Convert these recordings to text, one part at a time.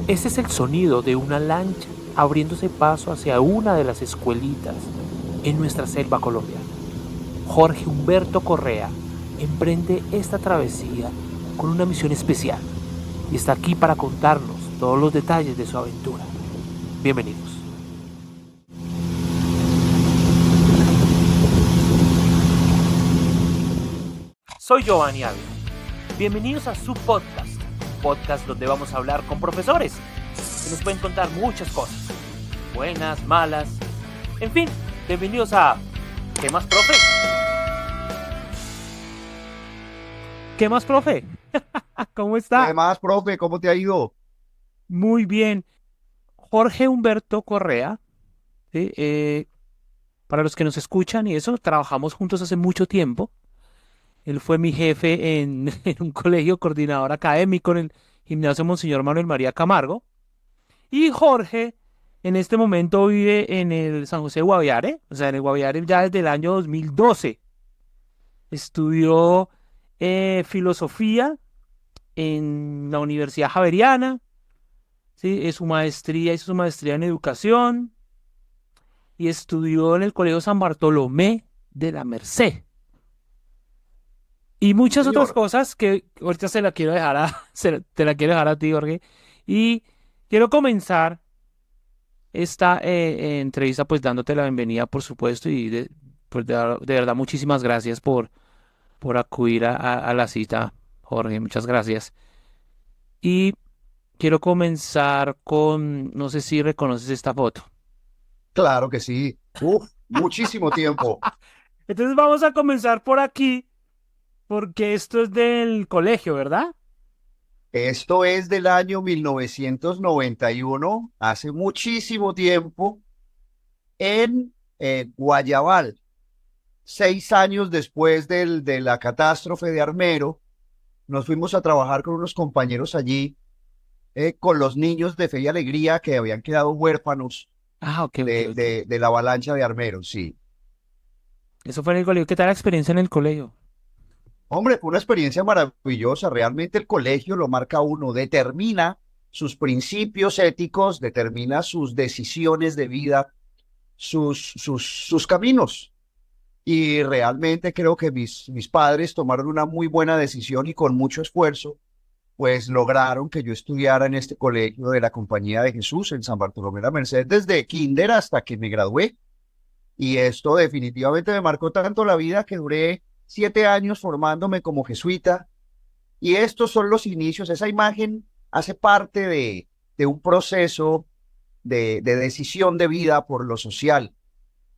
Ese es el sonido de una lancha abriéndose paso hacia una de las escuelitas en nuestra selva colombiana. Jorge Humberto Correa emprende esta travesía con una misión especial y está aquí para contarnos todos los detalles de su aventura. Bienvenidos. Soy Giovanni Ávila. Bienvenidos a su podcast donde vamos a hablar con profesores que nos pueden contar muchas cosas, buenas, malas, en fin, bienvenidos a ¿Qué más, profe? ¿Qué más, profe? ¿Cómo ¿Qué está? más, profe? ¿Cómo te ha ido? Muy bien. Jorge Humberto Correa, ¿sí? Para los que nos escuchan y eso, trabajamos juntos hace mucho tiempo. Él fue mi jefe en un colegio coordinador académico en el Gimnasio Monseñor Manuel María Camargo. Y Jorge en este momento vive en el San José de Guaviare, o sea, en el Guaviare ya desde el año 2012. Estudió filosofía en la Universidad Javeriana, ¿sí? Hizo su maestría en educación y estudió en el Colegio San Bartolomé de la Merced. Y Sí, muchas otras señor. cosas que ahorita se la quiero dejar te la quiero dejar a ti, Jorge. Y quiero comenzar esta entrevista pues dándote la bienvenida, por supuesto, y pues, de verdad muchísimas gracias por acudir a la cita, Jorge, muchas gracias. Y quiero comenzar con, no sé si reconoces esta foto. Claro que sí. Uf, muchísimo tiempo. Entonces vamos a comenzar por aquí, porque esto es del colegio, ¿verdad? Esto es del año 1991, hace muchísimo tiempo, en Guayabal, 6 años después de la catástrofe de Armero. Nos fuimos a trabajar con unos compañeros allí, con los niños de Fe y Alegría que habían quedado huérfanos Ah, ok, ok, de, ok. de, de la avalancha de Armero, sí. Eso fue en el colegio. ¿Qué tal la experiencia en el colegio? Hombre, fue una experiencia maravillosa. Realmente el colegio lo marca uno, determina sus principios éticos, determina sus decisiones de vida, sus caminos. Y realmente creo que mis padres tomaron una muy buena decisión y con mucho esfuerzo, pues lograron que yo estudiara en este colegio de la Compañía de Jesús en San Bartolomé de la Merced desde kinder hasta que me gradué. Y esto definitivamente me marcó tanto la vida que duré 7 años formándome como jesuita. Y estos son los inicios. Esa imagen hace parte de un proceso de decisión de vida por lo social.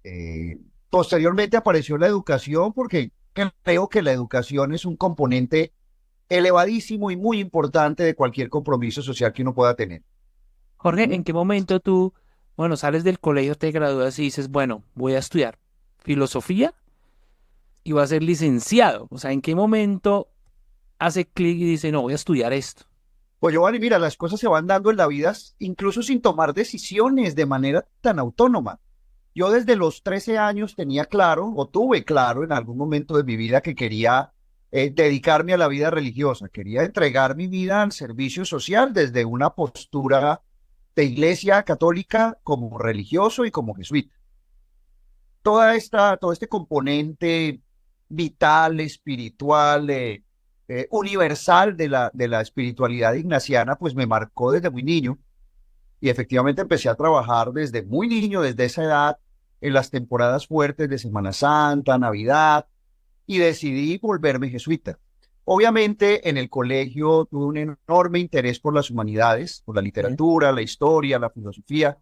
Eh, Posteriormente apareció la educación porque creo que la educación es un componente elevadísimo y muy importante de cualquier compromiso social que uno pueda tener. Jorge, ¿en Ujú. qué momento tú, bueno, sales del colegio, te gradúas y dices, bueno, voy a estudiar filosofía y voy a ser licenciado? O sea, ¿en qué momento hace clic y dice, no, voy a estudiar esto? Pues Giovanni, mira, las cosas se van dando en la vida incluso sin tomar decisiones de manera tan autónoma. Yo desde los 13 años tenía claro, o tuve claro en algún momento de mi vida que quería dedicarme a la vida religiosa, quería entregar mi vida al servicio social desde una postura de iglesia católica como religioso y como jesuita. Todo este componente vital, espiritual, universal de la espiritualidad ignaciana, pues me marcó desde muy niño y efectivamente empecé a trabajar desde muy niño, desde esa edad, en las temporadas fuertes de Semana Santa, Navidad, y decidí volverme jesuita. Obviamente en el colegio tuve un enorme interés por las humanidades, por la Sí. literatura, la historia, la filosofía,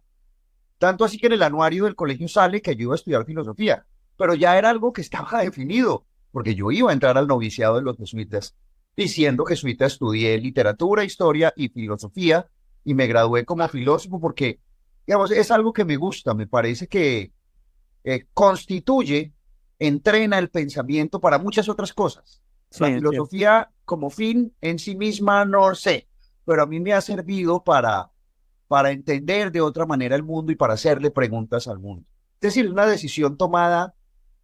tanto así que en el anuario del colegio sale que yo iba a estudiar filosofía, pero ya era algo que estaba definido, porque yo iba a entrar al noviciado de los jesuitas. Y siendo jesuita estudié literatura, historia y filosofía y me gradué como filósofo porque, digamos, es algo que me gusta, me parece que constituye, entrena el pensamiento para muchas otras cosas. Sí, La es cierto. filosofía como fin en sí misma no sé, pero a mí me ha servido para entender de otra manera el mundo y para hacerle preguntas al mundo. Es decir, una decisión tomada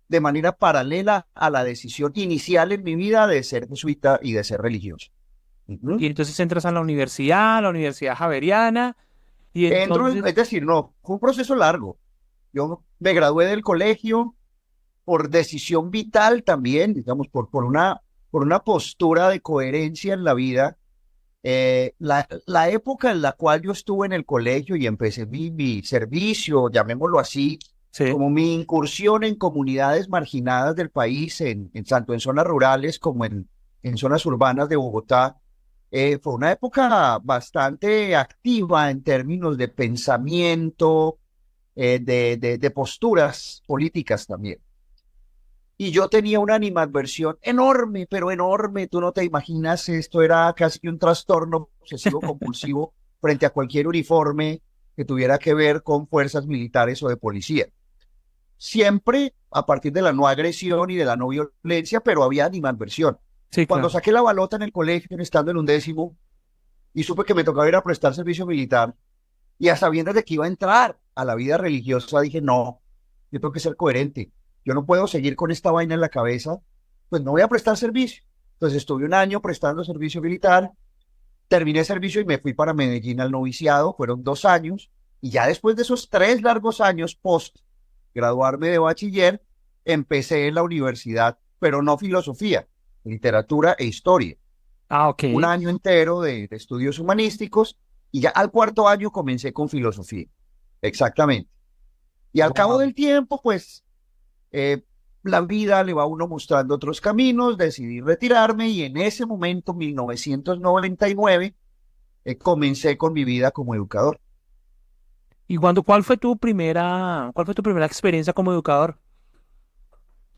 de manera paralela a la decisión inicial en mi vida de ser jesuita y de ser religioso. Ujú. Y entonces entras a la Universidad Javeriana, y Es entonces, decir, no, fue un proceso largo. Yo me gradué del colegio por decisión vital también, digamos, por una postura de coherencia en la vida. La época en la cual yo estuve en el colegio y empecé mi servicio, llamémoslo así, sí, como mi incursión en comunidades marginadas del país, tanto en zonas rurales como en zonas urbanas de Bogotá, fue una época bastante activa en términos de pensamiento, de posturas políticas también. Y yo tenía una animadversión enorme, pero enorme. Tú no te imaginas, esto era casi un trastorno obsesivo compulsivo frente a cualquier uniforme que tuviera que ver con fuerzas militares o de policía. Siempre a partir de la no agresión y de la no violencia, pero había animadversión. sí, Cuando claro. saqué la balota en el colegio, estando en 11º, y supe que me tocaba ir a prestar servicio militar, y a sabiendas de que iba a entrar a la vida religiosa, dije, no, yo tengo que ser coherente. Yo no puedo seguir con esta vaina en la cabeza, pues no voy a prestar servicio. Entonces estuve un año prestando servicio militar, terminé servicio y me fui para Medellín al noviciado, fueron 2 años, y ya después de esos 3 largos años post graduarme de bachiller, empecé en la universidad, pero no filosofía, literatura e historia. Ah, ok. Un año entero de estudios humanísticos y ya al cuarto año comencé con filosofía. Exactamente. Y al cabo Wow. del tiempo, pues eh, la vida le va a uno mostrando otros caminos, decidí retirarme y en ese momento, 1999, comencé con mi vida como educador. ¿Y cuál fue tu primera experiencia como educador?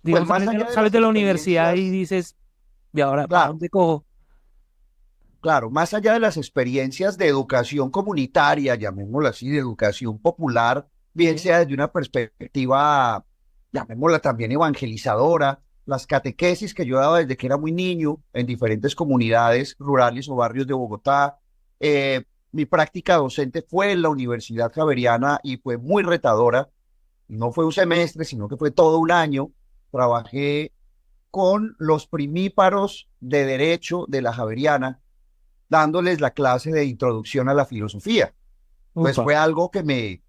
Pues Digamos, más allá de sales las de la universidad y experiencias, dices, ¿y ahora para claro, dónde cojo? claro, más allá de las experiencias de educación comunitaria, llamémosla así, de educación popular, bien Sí. sea desde una perspectiva, llamémosla también evangelizadora, las catequesis que yo daba desde que era muy niño en diferentes comunidades rurales o barrios de Bogotá. Mi práctica docente fue en la Universidad Javeriana y fue muy retadora. No fue un semestre, sino que fue todo un año. Trabajé con los primíparos de derecho de la Javeriana dándoles la clase de introducción a la filosofía. Pues Upa. fue algo que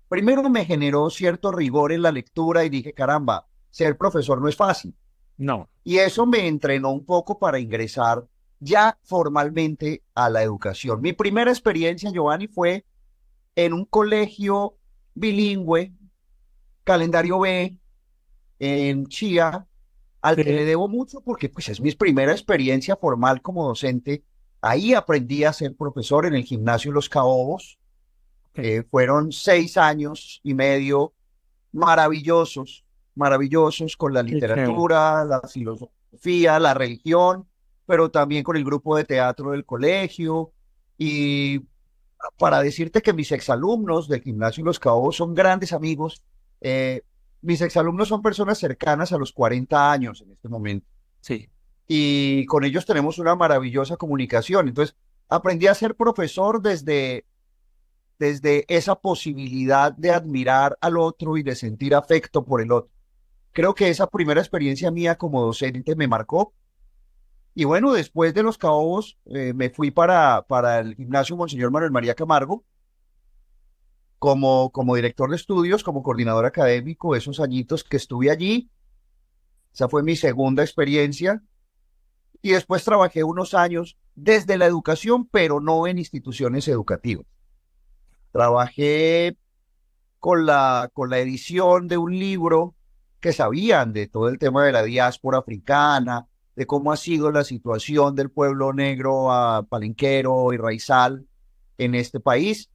primero me generó cierto rigor en la lectura y dije, caramba, ser profesor no es fácil. No. Y eso me entrenó un poco para ingresar ya formalmente a la educación. Mi primera experiencia, Giovanni, fue en un colegio bilingüe, calendario B, en Chía, al que le Sí. debo mucho porque pues es mi primera experiencia formal como docente. Ahí aprendí a ser profesor en el gimnasio Los Caobos. Ok. Fueron 6 años y medio maravillosos, maravillosos con la Qué chévere. literatura, la filosofía, la religión, pero también con el grupo de teatro del colegio. Y para decirte que mis exalumnos del gimnasio Los Caobos son grandes amigos. Mis exalumnos son personas cercanas a los 40 años en este momento Sí. y con ellos tenemos una maravillosa comunicación. Entonces, aprendí a ser profesor desde esa posibilidad de admirar al otro y de sentir afecto por el otro. Creo que esa primera experiencia mía como docente me marcó. Y bueno, después de Los Caobos, me fui para el gimnasio Monseñor Manuel María Camargo como director de estudios, como coordinador académico, esos añitos que estuve allí. Esa fue mi segunda experiencia. Y después trabajé unos años desde la educación, pero no en instituciones educativas. Trabajé con la edición de un libro que sabían de todo el tema de la diáspora africana, de cómo ha sido la situación del pueblo negro palenquero y raizal en este país,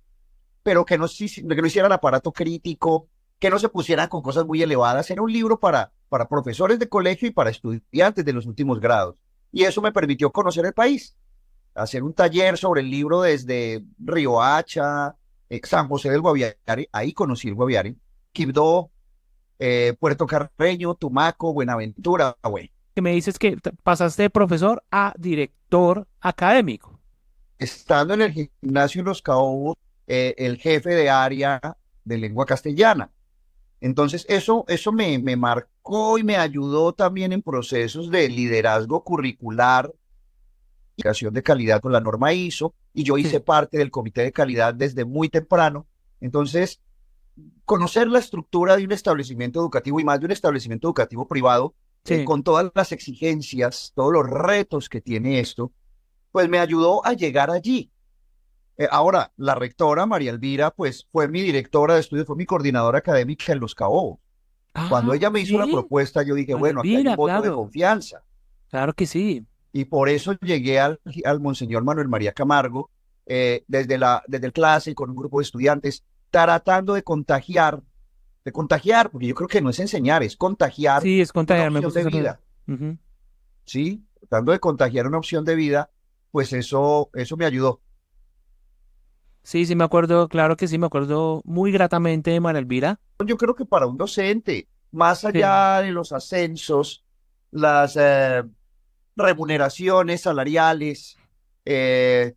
pero que no hicieran aparato crítico, que no se pusieran con cosas muy elevadas. Era un libro para profesores de colegio y para estudiantes de los últimos grados. Y eso me permitió conocer el país, hacer un taller sobre el libro desde Riohacha, San José del Guaviare, ahí conocí el Guaviare, Quibdó, Puerto Carreño, Tumaco, Buenaventura, güey. Que me dices que pasaste de profesor a director académico. Estando en el gimnasio Los Caobos, el jefe de área de lengua castellana. Entonces, eso me marcó y me ayudó también en procesos de liderazgo curricular certificación de calidad con la norma ISO, y yo hice Sí, parte del comité de calidad desde muy temprano. Entonces, conocer la estructura de un establecimiento educativo y más de un establecimiento educativo privado, sí. con todas las exigencias, todos los retos que tiene esto, pues me ayudó a llegar allí. Ahora, la rectora María Elvira, pues fue mi directora de estudios, fue mi coordinadora académica en Los Cabos. Cuando Ah, ella me hizo la sí. propuesta, yo dije, María bueno, aquí hay un Elvira, voto de claro. confianza. Claro que sí. Y por eso llegué al Monseñor Manuel María Camargo, desde el clase, con un grupo de estudiantes, tratando de contagiar, porque yo creo que no es enseñar, es contagiar Sí, es una contagiarme opción justo de esa palabra. vida, Ujú. ¿sí? Tratando de contagiar una opción de vida, pues eso me ayudó. Sí, sí, me acuerdo, claro que sí, me acuerdo muy gratamente de María Elvira. Yo creo que para un docente, más Sí, allá de los ascensos, las remuneraciones salariales, eh,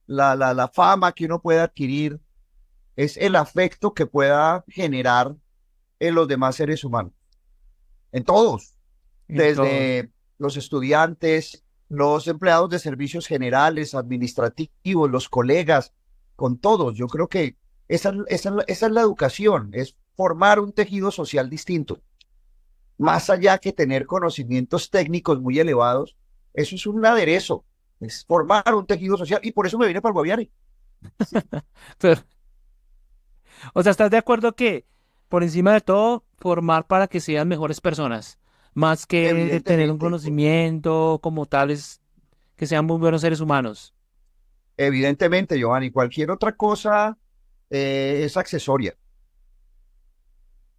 la fama que uno puede adquirir, es el afecto que pueda generar en los demás seres humanos, en todos, en todos. desde los estudiantes, los empleados de servicios generales, administrativos, los colegas, con todos. Yo creo que esa es la educación, es formar un tejido social distinto. Más allá que tener conocimientos técnicos muy elevados, eso es un aderezo, es formar un tejido social y por eso me vine para el Guaviare. Sí, Pero, o sea, ¿estás de acuerdo que por encima de todo, formar para que sean mejores personas, más que tener un evidentemente, conocimiento como tales, que sean muy buenos seres humanos? evidentemente, Giovanni, cualquier otra cosa es accesoria.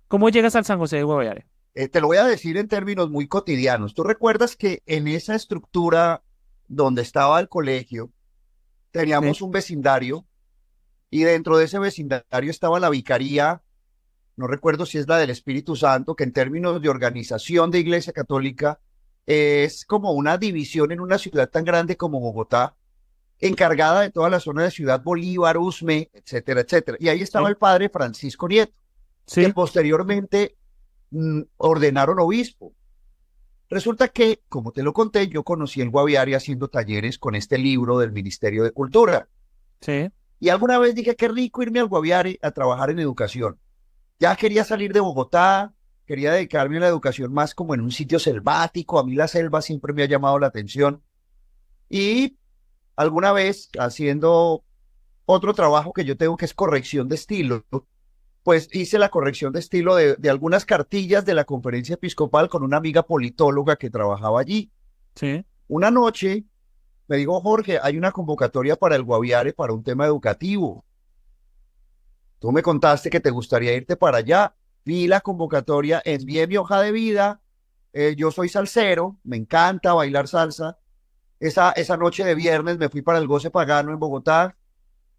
¿Cómo llegas al San José de Guaviare? Te lo voy a decir en términos muy cotidianos. ¿Tú recuerdas que en esa estructura donde estaba el colegio, Sí, teníamos un vecindario y dentro de ese vecindario estaba la vicaría, no recuerdo si es la del Espíritu Santo, que en términos de organización de Iglesia Católica es como una división en una ciudad tan grande como Bogotá, encargada de toda la zona de Ciudad Bolívar, Usme, etcétera, etcétera. Y ahí estaba sí, el padre Francisco Nieto, que sí, posteriormente ordenaron obispo. Resulta que, como te lo conté, yo conocí el Guaviare haciendo talleres con este libro del Ministerio de Cultura. sí. Y alguna vez dije, qué rico irme al Guaviare a trabajar en educación. Ya quería salir de Bogotá, quería dedicarme a la educación más como en un sitio selvático. A mí la selva siempre me ha llamado la atención. Y alguna vez, haciendo otro trabajo que yo tengo, que es corrección de estilo, pues hice la corrección de estilo de algunas cartillas de la conferencia episcopal con una amiga politóloga que trabajaba allí. Sí. Una noche me dijo, Jorge, hay una convocatoria para el Guaviare para un tema educativo. Tú me contaste que te gustaría irte para allá. Vi la convocatoria, envié mi hoja de vida. Yo soy salsero, me encanta bailar salsa. Esa noche de viernes me fui para el Goce Pagano en Bogotá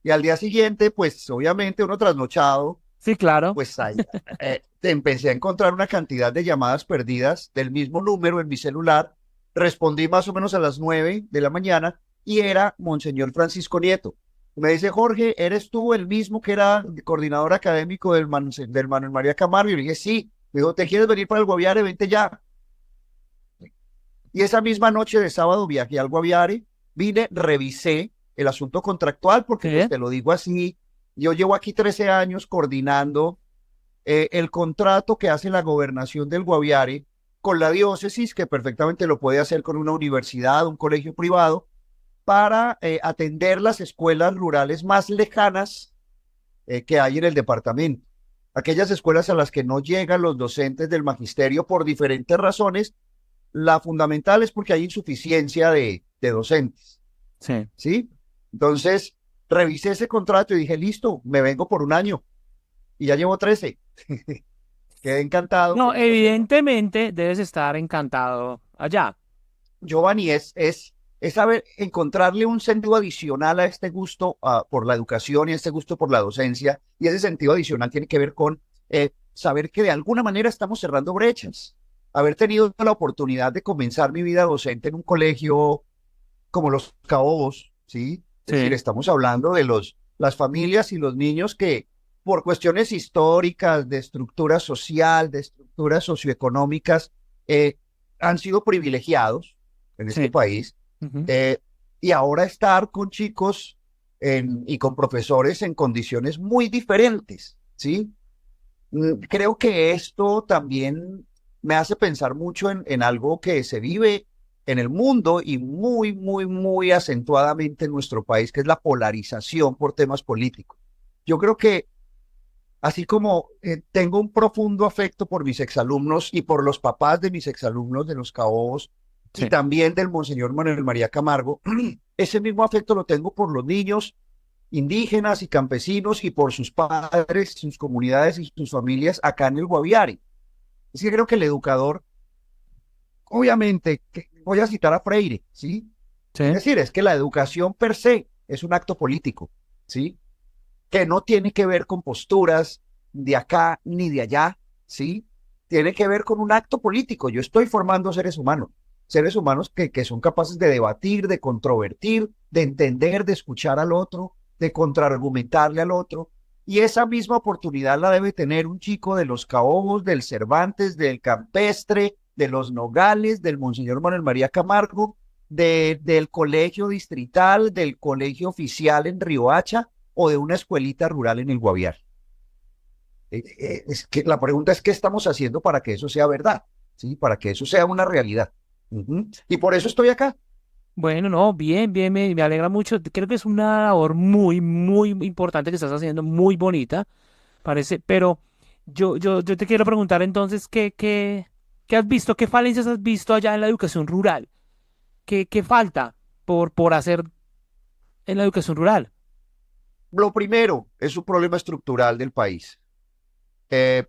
y al día siguiente, pues obviamente uno trasnochado, Sí, claro. pues ahí, empecé a encontrar una cantidad de llamadas perdidas del mismo número en mi celular. Respondí más o menos a las 9 de la mañana y era Monseñor Francisco Nieto. Me dice, Jorge, ¿eres tú el mismo que era coordinador académico del Manuel María Camargo? Y le dije, sí. Me dijo, ¿te quieres venir para el Guaviare? Vente ya. Y esa misma noche de sábado viajé al Guaviare, vine, revisé el asunto contractual, porque pues Sí, te lo digo así, yo llevo aquí 13 años coordinando el contrato que hace la gobernación del Guaviare con la diócesis, que perfectamente lo puede hacer con una universidad, un colegio privado, para atender las escuelas rurales más lejanas que hay en el departamento. Aquellas escuelas a las que no llegan los docentes del magisterio por diferentes razones. La fundamental es porque hay insuficiencia de docentes, sí. ¿sí? Entonces, revisé ese contrato y dije, listo, me vengo por un año y ya llevo 13. Quedé encantado No, con esta selva. evidentemente debes estar encantado allá. Giovanni, es saber encontrarle un sentido adicional a este gusto por la educación y este gusto por la docencia. Y ese sentido adicional tiene que ver con saber que de alguna manera estamos cerrando brechas. Haber tenido la oportunidad de comenzar mi vida docente en un colegio como los Caobos, ¿sí? Es decir, Sí, estamos hablando de las familias y los niños que por cuestiones históricas, de estructura social, de estructuras socioeconómicas, han sido privilegiados en este sí. país. Ujú. y ahora estar con chicos y con profesores en condiciones muy diferentes, ¿sí? Creo que esto también me hace pensar mucho en algo que se vive en el mundo y muy, muy, muy acentuadamente en nuestro país, que es la polarización por temas políticos. Yo creo que así como tengo un profundo afecto por mis exalumnos y por los papás de mis exalumnos de los Caobos y Sí. también del Monseñor Manuel María Camargo, ese mismo afecto lo tengo por los niños indígenas y campesinos y por sus padres, sus comunidades y sus familias acá en el Guaviare. Es que creo que el educador, obviamente, voy a citar a Freire, ¿sí? Es Sí. decir, es que la educación per se es un acto político, ¿sí? Que no tiene que ver con posturas de acá ni de allá, ¿sí? Tiene que ver con un acto político. Yo estoy formando seres humanos que son capaces de debatir, de controvertir, de entender, de escuchar al otro, de contraargumentarle al otro. Y esa misma oportunidad la debe tener un chico de los Caobos, del Cervantes, del Campestre, de los Nogales, del Monseñor Manuel María Camargo, del colegio distrital, del colegio oficial en Riohacha o de una escuelita rural en el Guaviare. Es que la pregunta es qué estamos haciendo para que eso sea verdad, ¿sí? Para que eso sea una realidad. Y por eso estoy acá. Bueno, no, bien, bien, me alegra mucho. Creo que es una labor muy, muy importante que estás haciendo, muy bonita, parece. Pero yo te quiero preguntar entonces, ¿qué has visto? ¿Qué falencias has visto allá en la educación rural? ¿Qué falta por hacer en la educación rural? Lo primero es un problema estructural del país. Eh,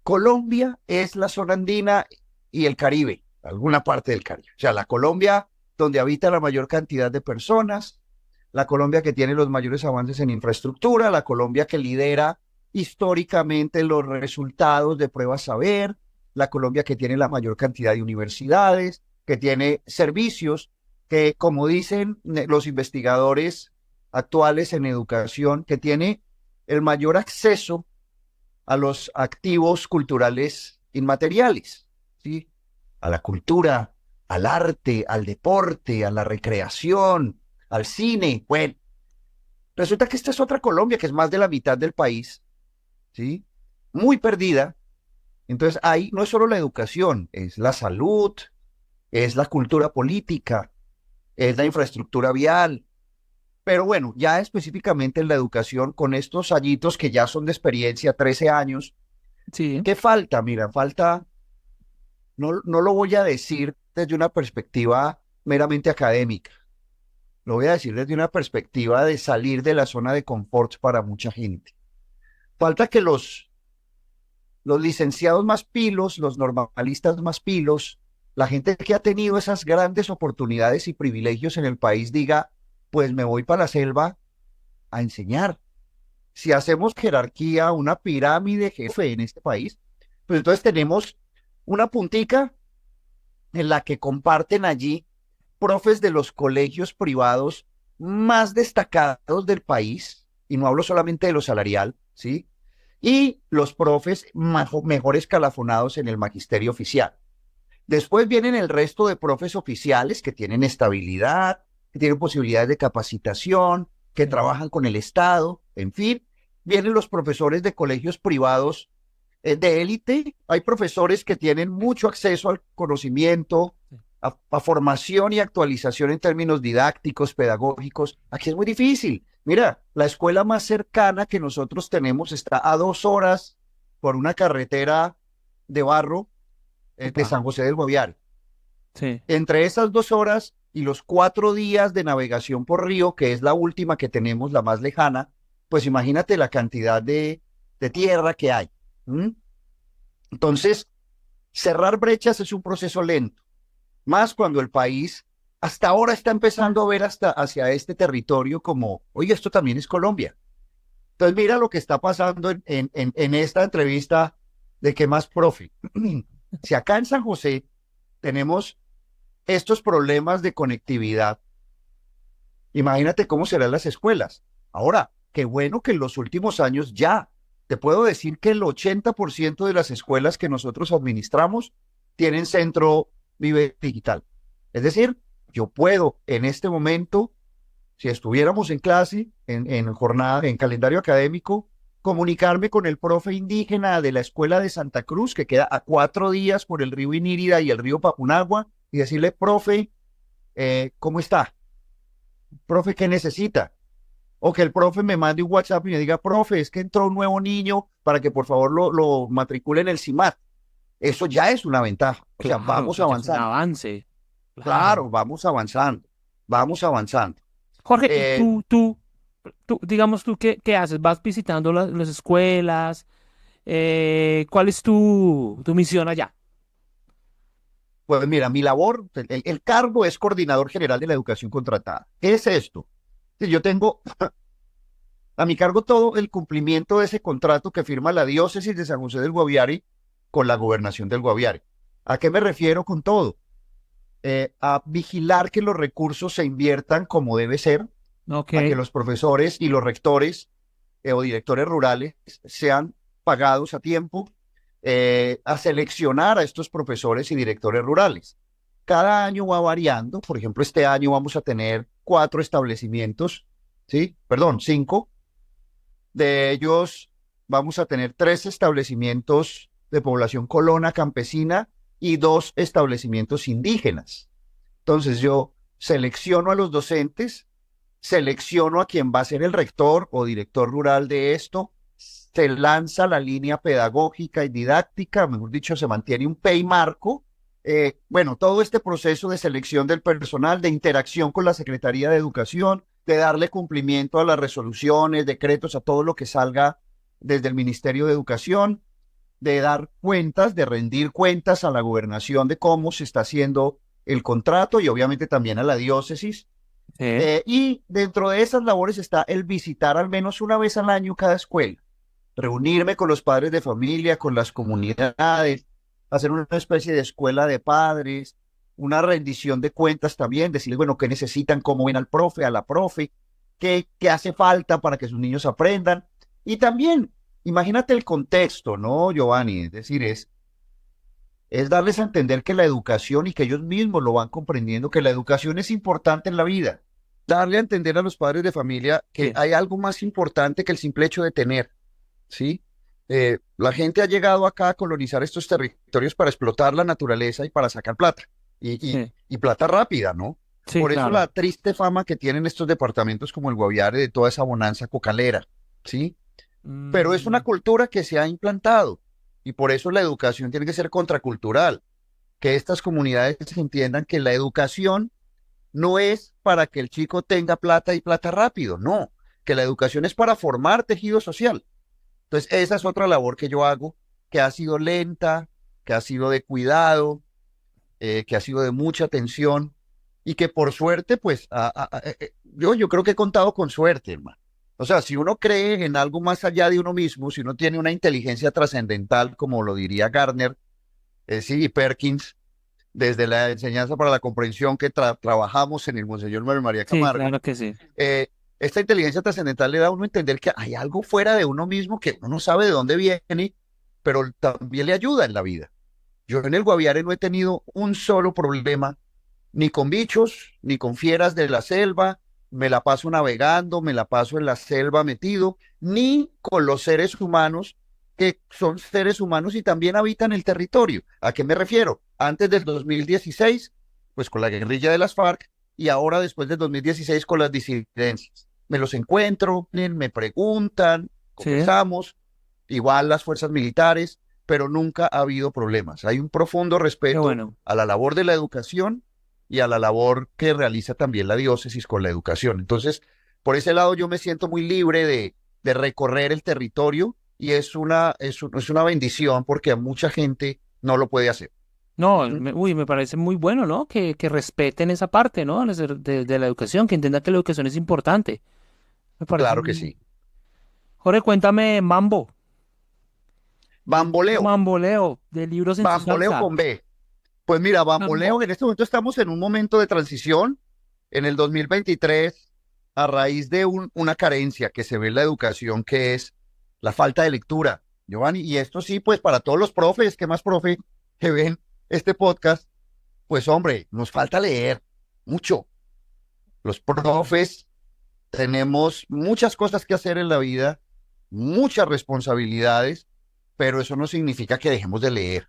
Colombia es la zona andina y el Caribe, alguna parte del Caribe. O sea, la Colombia donde habita la mayor cantidad de personas, la Colombia que tiene los mayores avances en infraestructura, la Colombia que lidera históricamente los resultados de pruebas saber, la Colombia que tiene la mayor cantidad de universidades, que tiene servicios, que como dicen los investigadores actuales en educación, que tiene el mayor acceso a los activos culturales inmateriales, ¿sí? A la cultura, al arte, al deporte, a la recreación, al cine. Bueno, resulta que esta es otra Colombia que es más de la mitad del país, ¿sí? Muy perdida. Entonces ahí no es solo la educación, es la salud, es la cultura política, es la infraestructura vial. Pero bueno, ya específicamente en la educación, con estos añitos que ya son de experiencia, 13 años, Sí, ¿qué falta? Mira, falta, no lo voy a decir desde una perspectiva meramente académica, lo voy a decir desde una perspectiva de salir de la zona de confort para mucha gente. Falta que los licenciados más pilos, los normalistas más pilos, la gente que ha tenido esas grandes oportunidades y privilegios en el país diga, pues me voy para la selva a enseñar. Si hacemos jerarquía, una pirámide jefe en este país, pues entonces tenemos una puntica en la que comparten allí profes de los colegios privados más destacados del país, y no hablo solamente de lo salarial, ¿sí? Y los profes mejor escalafonados en el magisterio oficial. Después vienen el resto de profes oficiales que tienen estabilidad, que tienen posibilidades de capacitación, que sí, trabajan con el Estado, en fin. Vienen los profesores de colegios privados de élite. Hay profesores que tienen mucho acceso al conocimiento, sí. a formación y actualización en términos didácticos, pedagógicos. Aquí es muy difícil. Mira, la escuela más cercana que nosotros tenemos está a 2 horas por una carretera de barro de Upa, San José del Guaviare. sí. Entre esas 2 horas y los 4 días de navegación por río, que es la última que tenemos, la más lejana, pues imagínate la cantidad de tierra que hay. ¿Mm? Entonces, cerrar brechas es un proceso lento, más cuando el país hasta ahora está empezando a ver hasta hacia este territorio como, oye, esto también es Colombia. Entonces, mira lo que está pasando en esta entrevista de qué más, profe. Si acá en San José tenemos estos problemas de conectividad, imagínate cómo serán las escuelas. Ahora, qué bueno que en los últimos años ya, te puedo decir que el 80% de las escuelas que nosotros administramos tienen centro Vive Digital. Es decir, yo puedo en este momento, si estuviéramos en clase, en jornada, en calendario académico, comunicarme con el profe indígena de la escuela de Santa Cruz, que queda a 4 días por el río Inírida y el río Papunagua, y decirle, profe, ¿cómo está? Profe, ¿qué necesita? O que el profe me mande un WhatsApp y me diga, profe, es que entró un nuevo niño para que por favor lo matricule en el CIMAT. Eso ya es una ventaja. O sea, Claro, vamos eso ya es un avanzando. avance. Claro. Claro, vamos avanzando. Vamos avanzando. Jorge, ¿y Eh, digamos, qué haces? ¿Vas visitando las escuelas? ¿Cuál es tu misión allá? pues mira, mi labor, el cargo es coordinador general de la educación contratada. ¿Qué es esto? Si yo tengo a mi cargo todo el cumplimiento de ese contrato que firma la diócesis de San José del Guaviare con la gobernación del Guaviare. ¿A qué me refiero con todo? A vigilar que los recursos se inviertan como debe ser, Ok, a que los profesores y los rectores o directores rurales sean pagados a tiempo, a seleccionar a estos profesores y directores rurales. Cada año va variando, por ejemplo, este año vamos a tener 4 establecimientos, ¿sí? Perdón, 5. De ellos vamos a tener 3 establecimientos de población colona campesina y 2 establecimientos indígenas. Entonces yo selecciono a los docentes, selecciono a quien va a ser el rector o director rural de esto, se lanza la línea pedagógica y didáctica, mejor dicho, se mantiene un PEI marco. Bueno, todo este proceso de selección del personal, de interacción con la Secretaría de Educación, de darle cumplimiento a las resoluciones, decretos, a todo lo que salga desde el Ministerio de Educación, de dar cuentas, de rendir cuentas a la gobernación de cómo se está haciendo el contrato y obviamente también a la diócesis. sí, Y dentro de esas labores está el visitar al menos una vez al año cada escuela, reunirme con los padres de familia, con las comunidades, hacer una especie de escuela de padres, una rendición de cuentas también, decirles, bueno, qué necesitan, cómo ven al profe, a la profe, qué hace falta para que sus niños aprendan. Y también, imagínate el contexto, ¿no, Giovanni? Es decir, es darles a entender que la educación y que ellos mismos lo van comprendiendo, que la educación es importante en la vida. Darle a entender a los padres de familia que sí, hay algo más importante que el simple hecho de tener, ¿sí? La gente ha llegado acá a colonizar estos territorios para explotar la naturaleza y para sacar plata, sí, y plata rápida, ¿no? sí, Por eso la claro. triste fama que tienen estos departamentos como el Guaviare de toda esa bonanza cocalera, ¿sí? Pero es una Mm, cultura que se ha implantado y por eso la educación tiene que ser contracultural, que estas comunidades entiendan que la educación no es para que el chico tenga plata y plata rápido, no, que la educación es para formar tejido social. Entonces, esa es otra labor que yo hago, que ha sido lenta, que ha sido de cuidado, que ha sido de mucha atención y que por suerte, pues, yo creo que he contado con suerte, hermano. O sea, si uno cree en algo más allá de uno mismo, si uno tiene una inteligencia trascendental, como lo diría Gardner, sí, y Perkins, desde la enseñanza para la comprensión que trabajamos en el Monseñor María sí, Camargo, claro que sí. eh, esta inteligencia trascendental le da a uno a entender que hay algo fuera de uno mismo que uno no sabe de dónde viene, pero también le ayuda en la vida. Yo en el Guaviare no he tenido un solo problema, ni con bichos, ni con fieras de la selva, me la paso navegando, me la paso en la selva metido, ni con los seres humanos que son seres humanos y también habitan el territorio. ¿A qué me refiero? Antes del 2016, pues con la guerrilla de las FARC y ahora después del 2016 con las disidencias. Me los encuentro, me preguntan, Sí, conversamos, igual las fuerzas militares, pero nunca ha habido problemas. Hay un profundo qué respeto bueno. a la labor de la educación y a la labor que realiza también la diócesis con la educación. Entonces, por ese lado yo me siento muy libre de recorrer el territorio y es una bendición porque a mucha gente no lo puede hacer. No, ¿Mm? me parece muy bueno, ¿no? Que respeten esa parte, ¿no? De la educación, que entiendan que la educación es importante. Me parece Claro que muy... sí. Jorge, cuéntame Mambo, Bamboleo, Mamboleo, de libros en tu bamboleo salsa. con B. Pues mira, Mambo. bamboleo, en este momento estamos en un momento de transición en el 2023 a raíz de una carencia que se ve en la educación, que es la falta de lectura, Giovanni. Y esto sí, pues para todos los profes, que más profe que ven este podcast, pues hombre, nos falta leer. mucho. Los profes tenemos muchas cosas que hacer en la vida, muchas responsabilidades, pero eso no significa que dejemos de leer.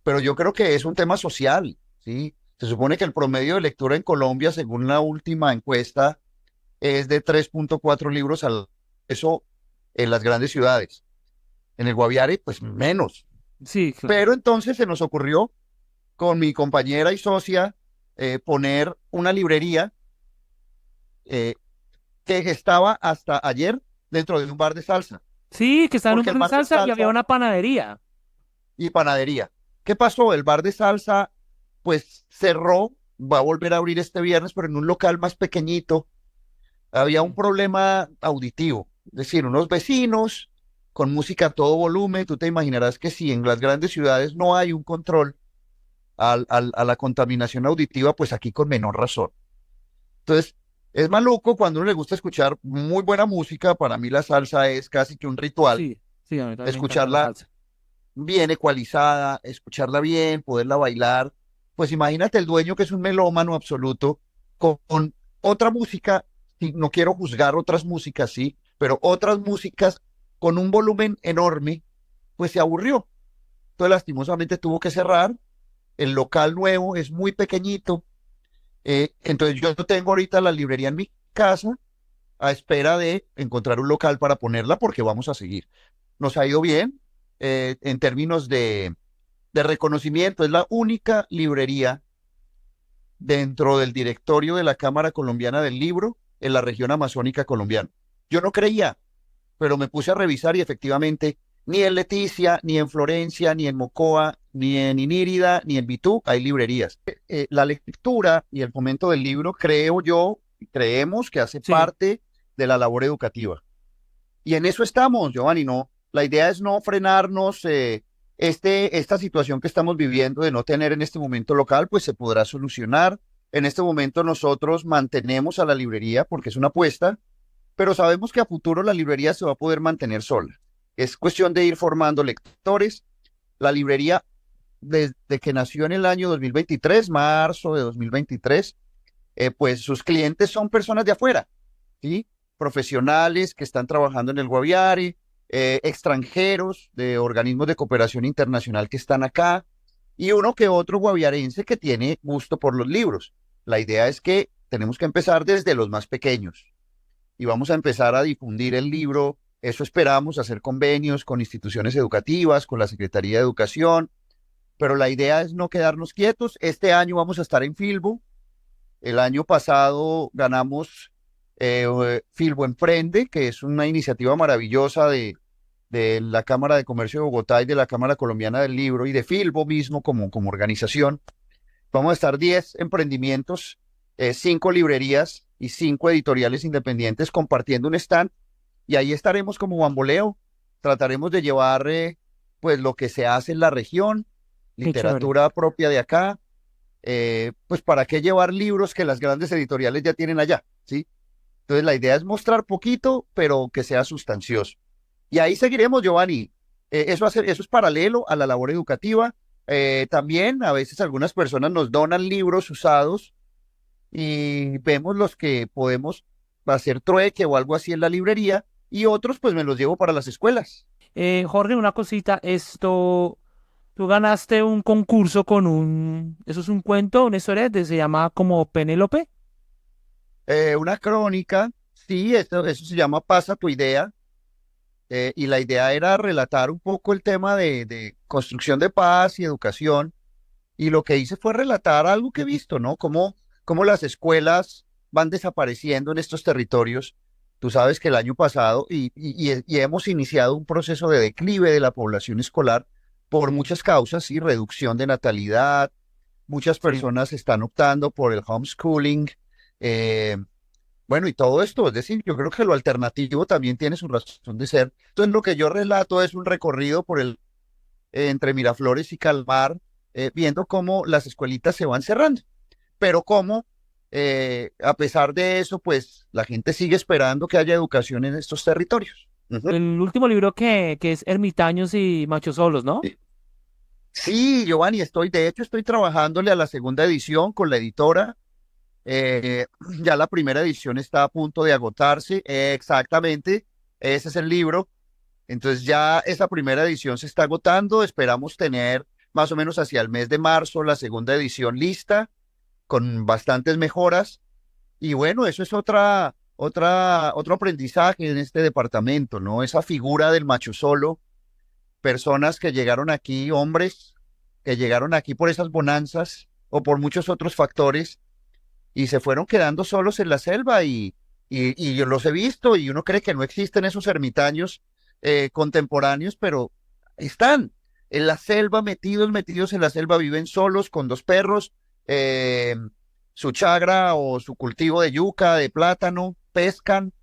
Pero yo creo que es un tema social, ¿sí? Se supone que el promedio de lectura en Colombia, según la última encuesta, es de 3,4 libros al eso en las grandes ciudades. En el Guaviare, pues menos. Sí, claro. Pero entonces se nos ocurrió con mi compañera y socia poner una librería eh, que estaba hasta ayer dentro de un bar de salsa, Sí, que estaba en un porque bar el de bar de salsa y había salsa una panadería. y panadería. ¿Qué pasó? El bar de salsa pues cerró, va a volver a abrir este viernes, pero en un local más pequeñito. Había un Sí. problema auditivo, es decir, unos vecinos con música a todo volumen. Tú te imaginarás que si en las grandes ciudades no hay un control a la contaminación auditiva, pues aquí con menor razón. Entonces, es maluco cuando a uno le gusta escuchar muy buena música. Para mí la salsa es casi que un ritual. Sí, sí, a mí también me encanta la Escucharla salsa. bien ecualizada, escucharla bien, poderla bailar. Pues imagínate el dueño que es un melómano absoluto con otra música, sí, no quiero juzgar otras músicas, sí, pero otras músicas con un volumen enorme, pues se aburrió. Entonces lastimosamente tuvo que cerrar. El local nuevo es muy pequeñito. Entonces yo tengo ahorita la librería en mi casa a espera de encontrar un local para ponerla porque vamos a seguir. Nos ha ido bien en términos de reconocimiento. Es la única librería dentro del directorio de la Cámara Colombiana del Libro en la región amazónica colombiana. Yo no creía, pero me puse a revisar y efectivamente ni en Leticia, ni en Florencia, ni en Mocoa, ni en Inírida, ni en Bitú hay librerías. La lectura y el fomento del libro, creo yo, creemos que hace Sí, parte de la labor educativa. Y en eso estamos, Giovanni, no. La idea es no frenarnos. Esta situación que estamos viviendo de no tener en este momento local, pues se podrá solucionar. En este momento nosotros mantenemos a la librería porque es una apuesta, pero sabemos que a futuro la librería se va a poder mantener sola. Es cuestión de ir formando lectores. La librería, desde que nació en el año 2023, marzo de 2023, pues sus clientes son personas de afuera, ¿sí? Profesionales que están trabajando en el Guaviare, extranjeros de organismos de cooperación internacional que están acá, y uno que otro guaviarense que tiene gusto por los libros. La idea es que tenemos que empezar desde los más pequeños y vamos a empezar a difundir el libro. Eso esperamos, hacer convenios con instituciones educativas, con la Secretaría de Educación, pero la idea es no quedarnos quietos. Este año vamos a estar en Filbo. El año pasado ganamos Filbo Emprende, que es una iniciativa maravillosa de la Cámara de Comercio de Bogotá y de la Cámara Colombiana del Libro y de Filbo mismo como organización. Vamos a estar 10 emprendimientos, 5 librerías y 5 editoriales independientes compartiendo un stand y ahí estaremos como bamboleo. Trataremos de llevar pues lo que se hace en la región, qué chévere. literatura propia de acá, pues para qué llevar libros que las grandes editoriales ya tienen allá, ¿sí? Entonces la idea es mostrar poquito, pero que sea sustancioso. Y ahí seguiremos, Giovanni. Eso es paralelo a la labor educativa. También a veces algunas personas nos donan libros usados y vemos los que podemos hacer trueque o algo así en la librería y otros pues me los llevo para las escuelas. Jorge, una cosita, tú ganaste un concurso con eso es un cuento, una historia, se llama como Penélope. Una crónica, sí, eso se llama Pasa tu idea. Y la idea era relatar un poco el tema de construcción de paz y educación. Y lo que hice fue relatar algo que he visto, ¿no? Cómo las escuelas van desapareciendo en estos territorios. Tú sabes que el año pasado, y hemos iniciado un proceso de declive de la población escolar por Sí, muchas causas, sí, reducción de natalidad, muchas sí. personas están optando por el homeschooling. eh, bueno, y todo esto, es decir, yo creo que lo alternativo también tiene su razón de ser. Entonces, lo que yo relato es un recorrido por entre Miraflores y Calmar, viendo cómo las escuelitas se van cerrando, pero cómo, a pesar de eso, pues la gente sigue esperando que haya educación en estos territorios. Ujú. El último libro que es Ermitaños y Machos Solos, ¿no? Sí, sí, Giovanni, de hecho, estoy trabajándole a la segunda edición con la editora. Eh, ya la primera edición está a punto de agotarse. Exactamente, ese es el libro. Entonces ya esa primera edición se está agotando. Esperamos tener más o menos hacia el mes de marzo la segunda edición lista con bastantes mejoras. Y bueno, eso es otro aprendizaje en este departamento, ¿no? Esa figura del macho solo, personas que llegaron aquí, hombres que llegaron aquí por esas bonanzas o por muchos otros factores y se fueron quedando solos en la selva y yo los he visto y uno cree que no existen esos ermitaños contemporáneos, pero están en la selva, metidos en la selva, viven solos con dos perros, eh, su chagra o su cultivo de yuca, de plátano, pescan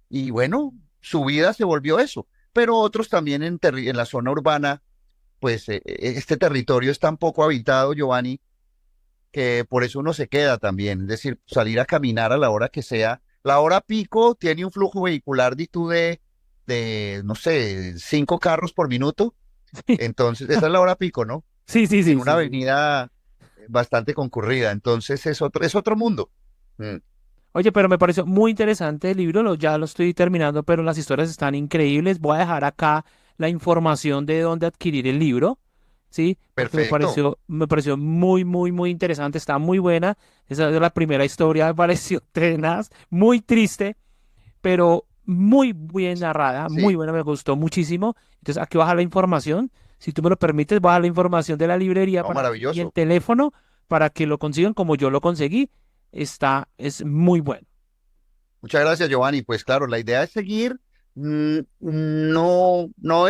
y bueno, su vida se volvió eso. Pero otros también en la zona urbana, pues este territorio es tan poco habitado, Giovanni, que por eso uno se queda también, es decir, salir a caminar a la hora que sea. La hora pico tiene un flujo vehicular de no sé, 5 carros por minuto, entonces esa es la hora pico, ¿no? Sí, sí, En sí, una sí, sí. avenida bastante concurrida, entonces es otro mundo. Mm, Oye, pero me pareció muy interesante el libro, ya lo estoy terminando, pero las historias están increíbles. Voy a dejar acá la información de dónde adquirir el libro, ¿sí? Porque perfecto. me pareció muy, muy, muy interesante, está muy buena. Esa es la primera historia, me pareció tenaz, muy triste, pero muy bien narrada, muy Sí, buena, me gustó muchísimo. Entonces, aquí baja la información. Si tú me lo permites, baja la información de la librería no, y el maravilloso. teléfono para que lo consigan como yo lo conseguí. Es muy bueno. Muchas gracias, Giovanni. Pues claro, la idea es seguir. No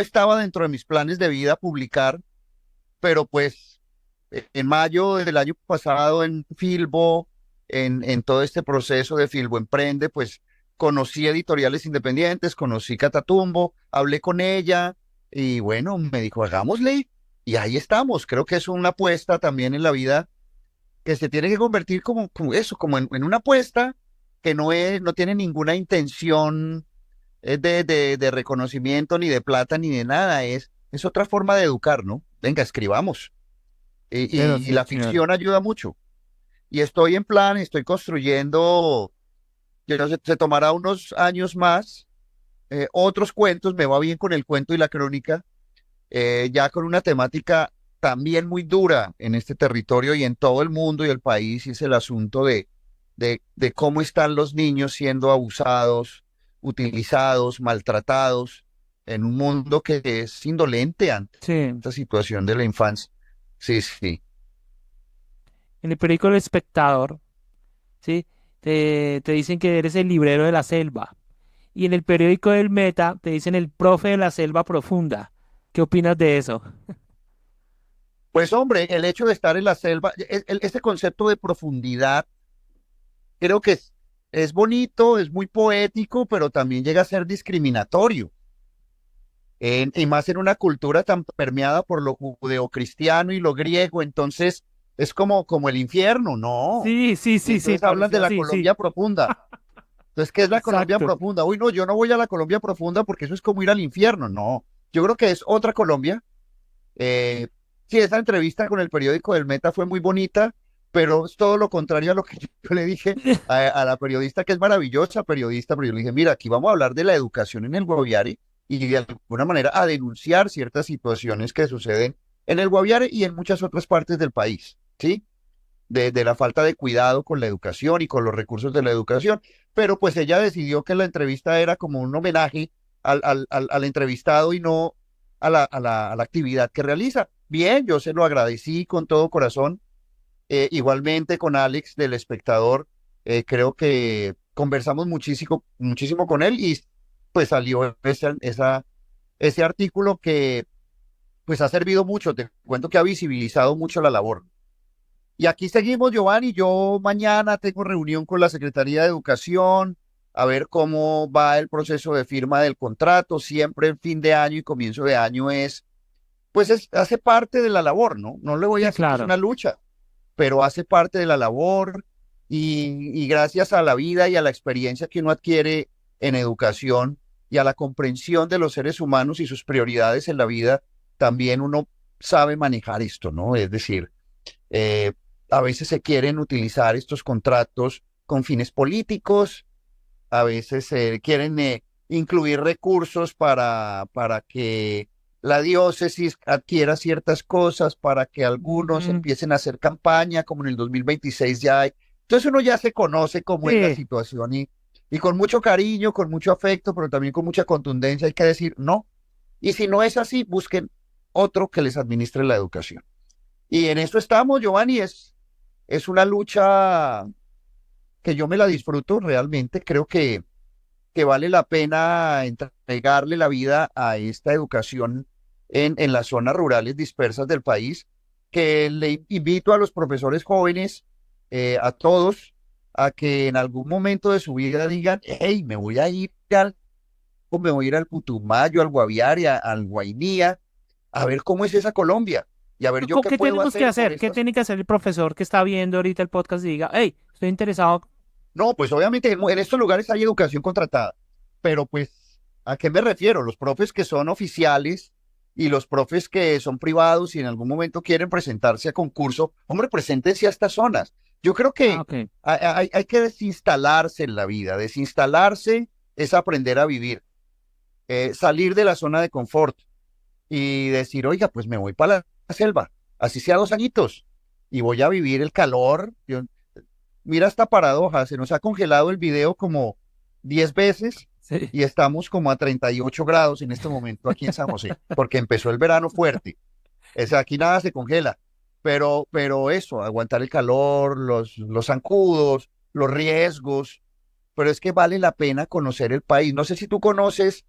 estaba dentro de mis planes de vida publicar, pero pues en mayo del año pasado en Filbo, en todo este proceso de Filbo Emprende, pues conocí editoriales independientes, conocí Catatumbo, hablé con ella y bueno, me dijo, hagámosle. Y ahí estamos. Creo que es una apuesta también en la vida que se tiene que convertir como eso, como en una apuesta que no tiene ninguna intención de reconocimiento, ni de plata, ni de nada. Es otra forma de educar, ¿no? Venga, escribamos. Pero Y sí, la señor. ficción ayuda mucho. Y estoy en plan, estoy construyendo, yo no sé, se tomará unos años más, otros cuentos, me va bien con el cuento y la crónica, ya con una temática también muy dura en este territorio y en todo el mundo y el país, y es el asunto de cómo están los niños siendo abusados, utilizados, maltratados, en un mundo que es indolente ante Sí. esta situación de la infancia. Sí, sí. En el periódico El Espectador, ¿sí? Te dicen que eres el librero de la selva. Y en el periódico del Meta te dicen el profe de la selva profunda. ¿Qué opinas de eso? Pues hombre, el hecho de estar en la selva, este concepto de profundidad, creo que es bonito, es muy poético, pero también llega a ser discriminatorio. Y más en una cultura tan permeada por lo judeocristiano y lo griego, entonces es como el infierno, ¿no? Sí, sí, Y sí, sí, entonces hablan de parecía la así, sí. Colombia profunda. Entonces, ¿qué es la Colombia Exacto. profunda? Uy, no, yo no voy a la Colombia profunda porque eso es como ir al infierno, no. Yo creo que es otra Colombia. Eh, sí, esa entrevista con el periódico del Meta fue muy bonita, pero es todo lo contrario a lo que yo le dije a la periodista, que es maravillosa periodista, pero yo le dije, mira, aquí vamos a hablar de la educación en el Guaviare y de alguna manera a denunciar ciertas situaciones que suceden en el Guaviare y en muchas otras partes del país, ¿sí? De la falta de cuidado con la educación y con los recursos de la educación, pero pues ella decidió que la entrevista era como un homenaje al entrevistado y no a la actividad que realiza. Bien, yo se lo agradecí con todo corazón. Igualmente con Alex del Espectador, creo que conversamos muchísimo, muchísimo con él y pues salió ese artículo que pues ha servido mucho, te cuento que ha visibilizado mucho la labor. Y aquí seguimos, Giovanni. Yo mañana tengo reunión con la Secretaría de Educación a ver cómo va el proceso de firma del contrato. Siempre en fin de año y comienzo de año hace parte de la labor, ¿no? No le voy a Sí, decir que es claro. una lucha, pero hace parte de la labor y gracias a la vida y a la experiencia que uno adquiere en educación y a la comprensión de los seres humanos y sus prioridades en la vida, también uno sabe manejar esto, ¿no? Es decir, eh, a veces se quieren utilizar estos contratos con fines políticos, a veces se quieren incluir recursos para que la diócesis adquiera ciertas cosas, para que algunos Ujú. empiecen a hacer campaña, como en el 2026 ya hay. Entonces uno ya se conoce cómo es la Sí, situación y con mucho cariño, con mucho afecto, pero también con mucha contundencia hay que decir no. Y si no es así, busquen otro que les administre la educación. Y en esto estamos, Giovanni, es una lucha que yo me la disfruto realmente. Creo que vale la pena entregarle la vida a esta educación en las zonas rurales dispersas del país, que le invito a los profesores jóvenes, a todos, a que en algún momento de su vida digan, hey, me voy a ir o me voy a ir al Putumayo, al Guaviare, al Guainía, a ver cómo es esa Colombia y a ver yo qué ¿qué puedo tenemos que hacer por hacer? ¿Qué estas. tiene que hacer el profesor que está viendo ahorita el podcast y diga, hey, estoy interesado? No, pues obviamente en estos lugares hay educación contratada, pero pues, ¿a qué me refiero? Los profes que son oficiales y los profes que son privados y en algún momento quieren presentarse a concurso, hombre, preséntense a estas zonas. Yo creo Ah, que ok. hay que desinstalarse en la vida. Desinstalarse es aprender a vivir, salir de la zona de confort y decir, oiga, pues me voy para la selva, así sea 2 añitos, y voy a vivir el calor. Mira esta paradoja, se nos ha congelado el video como 10 veces Sí. y estamos como a 38 grados en este momento aquí en San José, porque empezó el verano fuerte. O sea, aquí nada se congela, pero eso, aguantar el calor, los zancudos, los riesgos, pero es que vale la pena conocer el país. No sé si tú conoces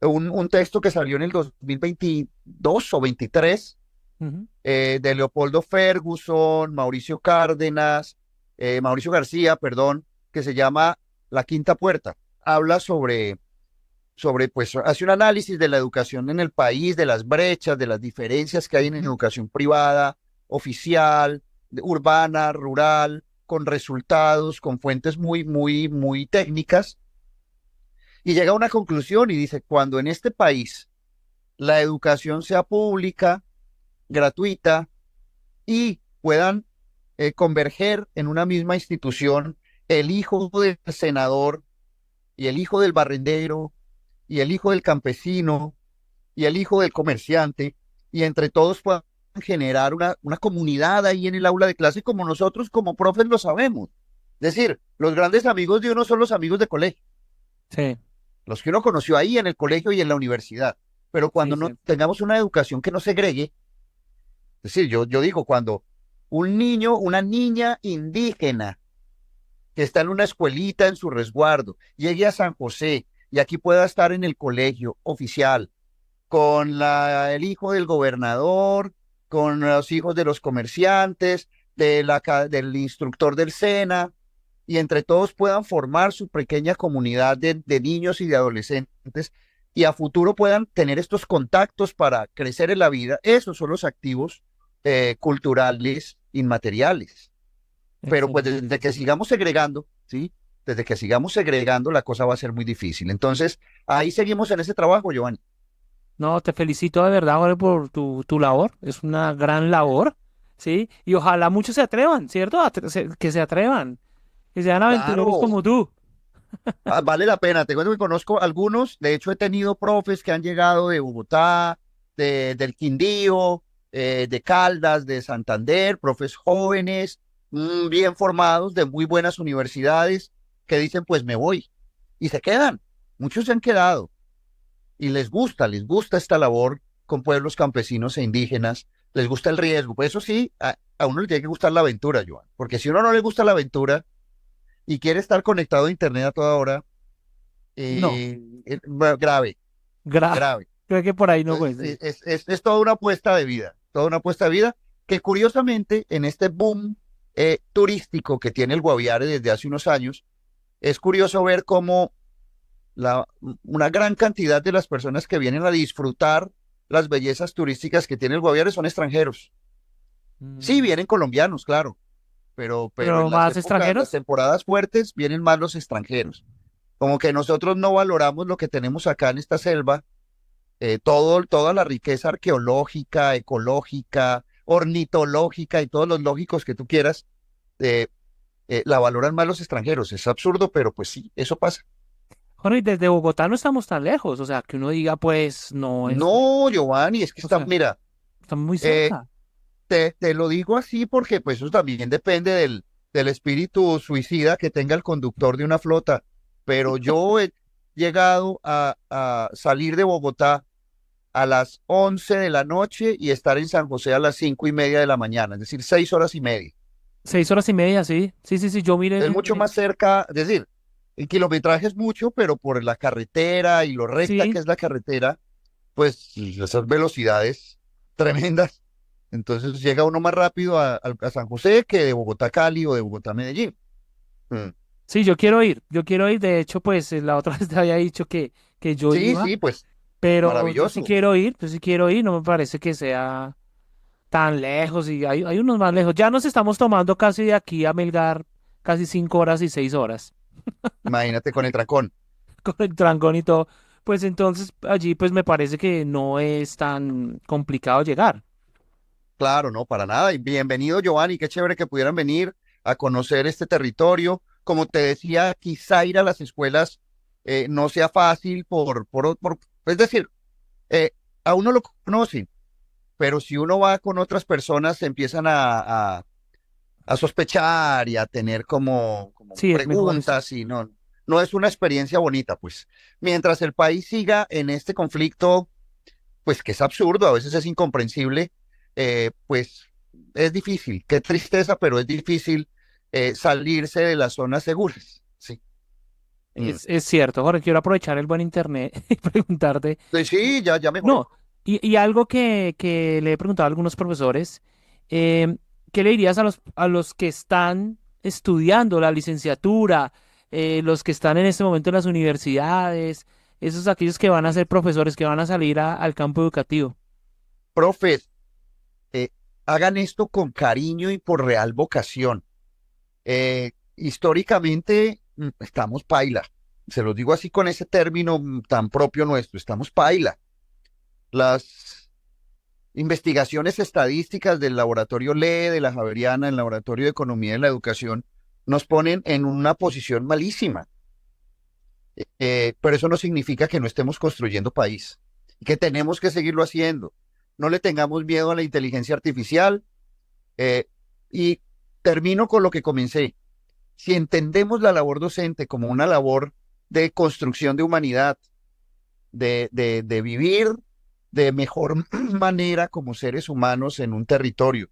un texto que salió en el 2022 o 23, Ujú. de Leopoldo Ferguson, Mauricio García, perdón, que se llama La Quinta Puerta. Habla pues, hace un análisis de la educación en el país, de las brechas, de las diferencias que hay en Ujú. educación privada, oficial, urbana, rural, con resultados, con fuentes muy, muy, muy técnicas, y llega a una conclusión y dice, cuando en este país la educación sea pública, gratuita, y puedan converger en una misma institución el hijo del senador y el hijo del barrendero y el hijo del campesino y el hijo del comerciante, y entre todos puedan generar una comunidad ahí en el aula de clase como nosotros como profes lo sabemos. Es decir, los grandes amigos de uno son los amigos de colegio, Sí, los que uno conoció ahí en el colegio y en la universidad. Pero sí, cuando no sí. tengamos una educación que no segregue, es decir, yo digo, cuando un niño, una niña indígena que está en una escuelita en su resguardo, llegue a San José y aquí pueda estar en el colegio oficial con el hijo del gobernador, con los hijos de los comerciantes, del instructor del SENA, y entre todos puedan formar su pequeña comunidad de niños y de adolescentes y a futuro puedan tener estos contactos para crecer en la vida. Esos son los activos culturales inmateriales. Pero pues desde Excelente. que sigamos segregando, ¿sí? Desde que sigamos segregando, la cosa va a ser muy difícil. Entonces, ahí seguimos en ese trabajo, Giovanni. No, te felicito de verdad, Jorge, por tu labor. Es una gran labor, ¿sí? Y ojalá muchos se atrevan, ¿cierto? Que se atrevan, que sean aventureros Claro, como tú. vale la pena. Te cuento que conozco algunos. De hecho, he tenido profes que han llegado de Bogotá, del Quindío, de Caldas, de Santander, profes jóvenes, bien formados, de muy buenas universidades, que dicen, pues me voy. Y se quedan. Muchos se han quedado y les gusta esta labor con pueblos campesinos e indígenas, les gusta el riesgo. Pues eso sí, a uno le tiene que gustar la aventura, Joan, porque si a uno no le gusta la aventura y quiere estar conectado a Internet a toda hora, No, bueno, grave, gra grave. creo que por ahí no Entonces, pues. Sí. es toda una apuesta de vida, toda una apuesta de vida que curiosamente en este boom turístico que tiene el Guaviare desde hace unos años, es curioso ver cómo una gran cantidad de las personas que vienen a disfrutar las bellezas turísticas que tiene el Guaviare son extranjeros. Sí, Mm. vienen colombianos, claro, pero en Pero más las extranjeros. temporadas fuertes vienen más los extranjeros. Como que nosotros no valoramos lo que tenemos acá en esta selva, toda la riqueza arqueológica, ecológica, ornitológica y todos los lógicos que tú quieras, eh, la valoran más los extranjeros. Es absurdo, pero pues sí, eso pasa. Jorge, desde Bogotá no estamos tan lejos, o sea, que uno diga, pues, no es lejos, No, Giovanni, es que o está, sea, mira, estamos muy eh, cerca. te lo digo así porque pues eso también depende del espíritu suicida que tenga el conductor de una flota, pero yo he llegado a salir de Bogotá a las 11 de la noche y estar en San José a las 5:30 de la mañana, es decir, 6 horas y media. 6 horas y media, sí. Sí, sí, sí, yo miré Es mucho más cerca, es decir, el kilometraje es mucho, pero por la carretera y lo recta que sí, es la carretera, pues esas velocidades tremendas. Entonces llega uno más rápido a San José que de Bogotá a Cali o de Bogotá a Medellín. Mm. sí, yo quiero ir, de hecho, pues, la otra vez te había dicho que yo Sí, iba, sí, pues pero maravilloso. yo sí quiero ir, no me parece que sea tan lejos y hay unos más lejos. Ya nos estamos tomando casi de aquí a Melgar, casi 5 horas y 6 horas Imagínate con el trancón. con el trancón y todo. Pues entonces allí pues me parece que no es tan complicado llegar. Claro, no, para nada. Y bienvenido, Giovanni. Qué chévere que pudieran venir a conocer este territorio. Como te decía, quizá ir a las escuelas no sea fácil es decir, eh, a uno lo conocen, pero si uno va con otras personas, se empiezan a sospechar y a tener como Sí, es mejor eso. preguntas y no, no es una experiencia bonita, pues. Mientras el país siga en este conflicto, pues que es absurdo, a veces es incomprensible, pues es difícil, qué tristeza, pero es difícil salirse de las zonas seguras, sí. Mm. Es cierto, Jorge, quiero aprovechar el buen internet y preguntarte. Sí, ya No, mejoró. y algo que le he preguntado a algunos profesores, em, ¿qué le dirías a los que están estudiando la licenciatura, los que están en este momento en las universidades, esos aquellos que van a ser profesores, que van a salir al campo educativo? Profes, eh, hagan esto con cariño y por real vocación. Históricamente estamos paila. Se los digo así con ese término tan propio nuestro, estamos paila. Las investigaciones estadísticas del laboratorio LEE, de la Javeriana, el Laboratorio de Economía de la Educación, nos ponen en una posición malísima. Pero eso no significa que no estemos construyendo país, que tenemos que seguirlo haciendo. No le tengamos miedo a la inteligencia artificial. eh, y termino con lo que comencé. Si entendemos la labor docente como una labor de construcción de humanidad, de vivir de mejor manera como seres humanos en un territorio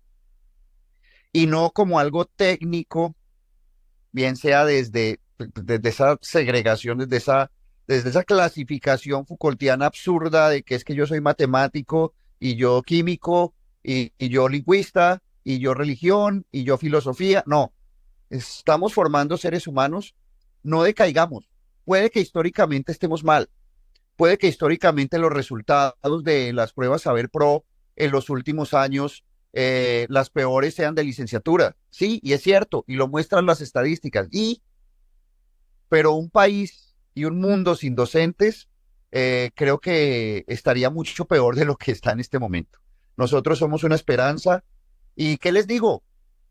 y no como algo técnico, bien sea desde esa segregación, desde esa clasificación Foucaultiana absurda de que es que yo soy matemático y yo químico y yo lingüista y yo religión y yo filosofía. No, estamos formando seres humanos, no decaigamos. Puede que históricamente estemos mal, puede que históricamente los resultados de las pruebas Saber Pro en los últimos años, las peores sean de licenciatura. Sí, y es cierto, y lo muestran las estadísticas. Pero un país y un mundo sin docentes, creo que estaría mucho peor de lo que está en este momento. Nosotros somos una esperanza. ¿Y qué les digo?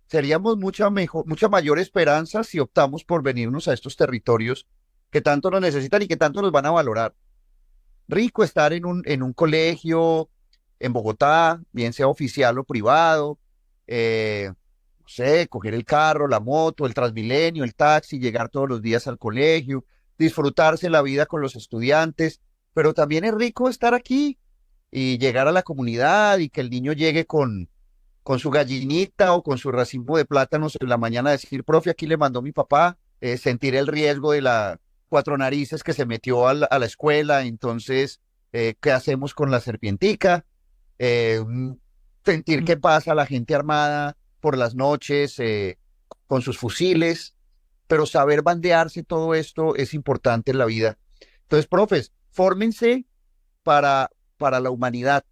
Seríamos mucha mayor esperanza si optamos por venirnos a estos territorios que tanto nos necesitan y que tanto nos van a valorar. Rico estar en un colegio en Bogotá, bien sea oficial o privado, no sé, coger el carro, la moto, el Transmilenio, el taxi, llegar todos los días al colegio, disfrutarse la vida con los estudiantes, pero también es rico estar aquí y llegar a la comunidad y que el niño llegue con su gallinita o con su racimo de plátanos en la mañana, decir, profe, aquí le mandó mi papá, sentir el riesgo de la cuatro narices que se metió a la escuela, entonces, ¿qué hacemos con la serpientica? Sentir qué Mm. pasa la gente armada por las noches con sus fusiles, pero saber bandearse todo esto es importante en la vida. Entonces, profes, fórmense para, para la humanidad,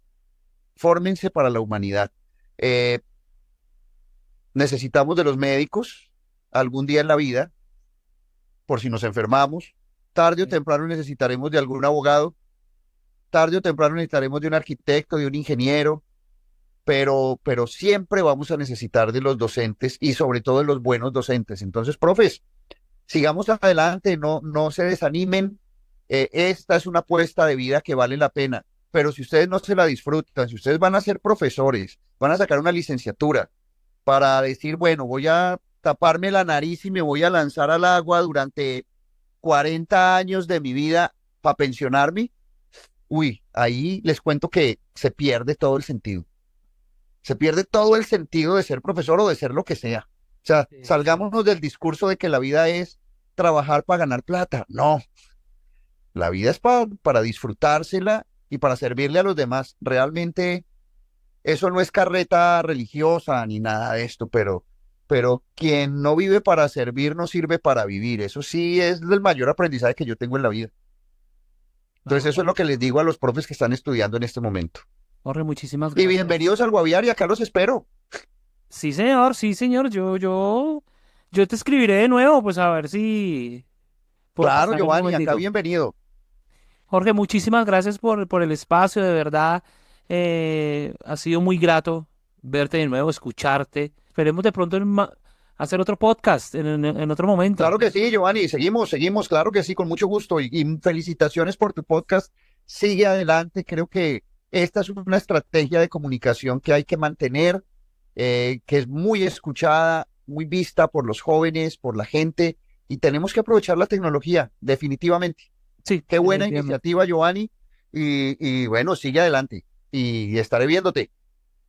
fórmense para la humanidad. Eh, Necesitamos de los médicos algún día en la vida, por si nos enfermamos. Tarde o Sí. temprano necesitaremos de algún abogado. Tarde o temprano necesitaremos de un arquitecto, de un ingeniero. pero siempre vamos a necesitar de los docentes y sobre todo de los buenos docentes. Entonces, profes, sigamos adelante, no se desanimen. Esta es una apuesta de vida que vale la pena, pero si ustedes no se la disfrutan, si ustedes van a ser profesores, van a sacar una licenciatura para decir, bueno, voy a taparme la nariz y me voy a lanzar al agua durante 40 años de mi vida para pensionarme, uy, ahí les cuento que se pierde todo el sentido. Se pierde todo el sentido de ser profesor o de ser lo que sea. O sea, Sí, sí. salgámonos del discurso de que la vida es trabajar para ganar plata. No, la vida es para disfrutársela y para servirle a los demás. Realmente eso no es carreta religiosa ni nada de esto, pero quien no vive para servir no sirve para vivir. Eso sí es el mayor aprendizaje que yo tengo en la vida. Entonces Claro, eso es lo que les digo a los profes que están estudiando en este momento. Jorge, muchísimas Y gracias. bienvenidos al Guaviare, acá los espero. Sí, señor, sí, señor. Yo te escribiré de nuevo, pues a ver si puedo Claro, pasar un Giovanni, acá momentico. bienvenido. Jorge, muchísimas gracias por el espacio, de verdad. Ha sido muy grato verte de nuevo, escucharte. Esperemos de pronto hacer otro podcast en otro momento. Claro que sí, Giovanni, seguimos, claro que sí, con mucho gusto y felicitaciones por tu podcast. Sigue adelante, creo que esta es una estrategia de comunicación que hay que mantener, que es muy escuchada, muy vista por los jóvenes, por la gente, y tenemos que aprovechar la tecnología, definitivamente. Sí, Qué buena definitivamente. iniciativa, Giovanni, y bueno, sigue adelante y estaré viéndote.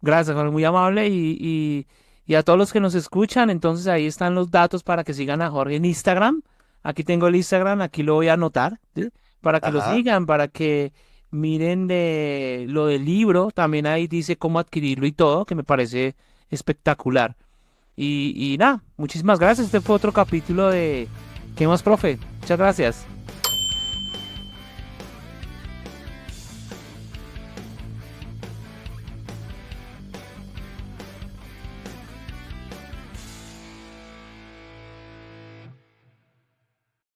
Gracias, Jorge, muy amable y a todos los que nos escuchan, entonces ahí están los datos para que sigan a Jorge en Instagram. Aquí tengo el Instagram, aquí lo voy a anotar, ¿sí? Para que lo Ajá. sigan, para que miren de lo del libro, también ahí dice cómo adquirirlo y todo, que me parece espectacular. Y nada, muchísimas gracias. Este fue otro capítulo de ¿Qué más, profe? Muchas gracias.